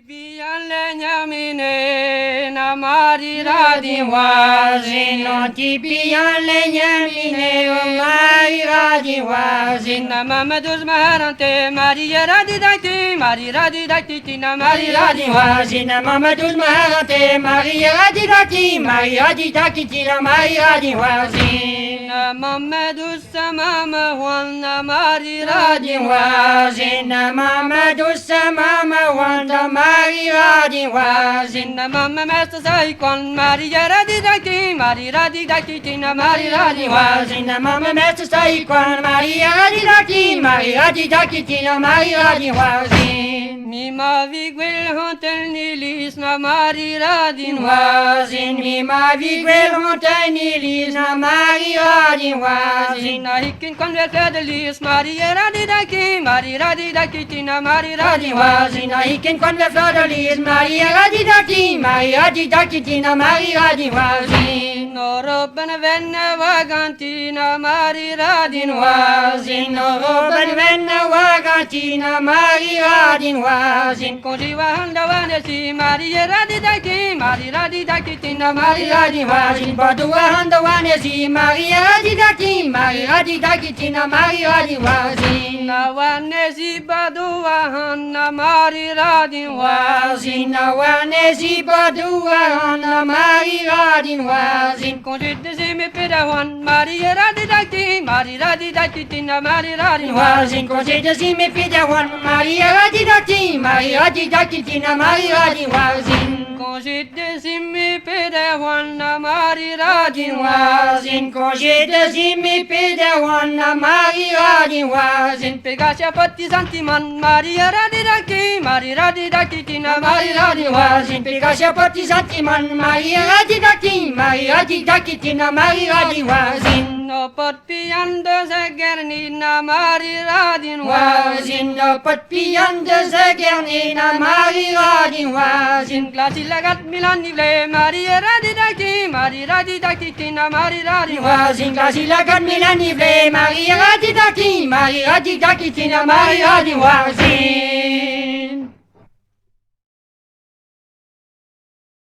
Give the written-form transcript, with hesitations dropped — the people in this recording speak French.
Bian legnamine na marira di wazin non ti bian legnamine o marira di wazin na mamadus marante maria radi dati na marira di wazin na mamadus marante maria radi dati na maria di wazin na mamadus mama wan na marira di wazin na mamadus mama wan na Maria di wazin na mama mesta sai con Maria radi dati tina Maria di wazin na mama mesta sai con Maria radi dati tina Maria di wazin mi ma vi quel hotel nilis na Maria di wazin mi ma vi quel hotel nilis na Maria di wazin na hikin con vedelis Maria radi dati tina Maria di wazin na hikin con vedelis Maria radi dati tina Maria di wazin no robben venne vagantina Maria di wazin no robben venne vagantina Maria di wazin così vanda vanesi Maria radi dati tina Maria di wazin badu vanda vanesi Maria radi dati tina Maria di wazin na vanesi badu vanda Maria di wazin na vanesi badu vanda Maria di wazin così desime pedawan Maria radi dati tina Maria di wazin così desime pedawan Maria radi dati tina Maria di wazin così desime pedawan Maria di wazin così desime pedawan Maria di wazin pegasya patti santiman Maria radi dati tina Maria di wazin pegasya patti santiman Maria radi dati tina Maria di wazin no pot pianda zagerni na Maria di wazin no pot pianda zagerni na Maria di wazin klasi lagat milani vle Maria radi dati tina Maria di wazin klasi lagat milani vle Maria radi dati tina Maria di wazin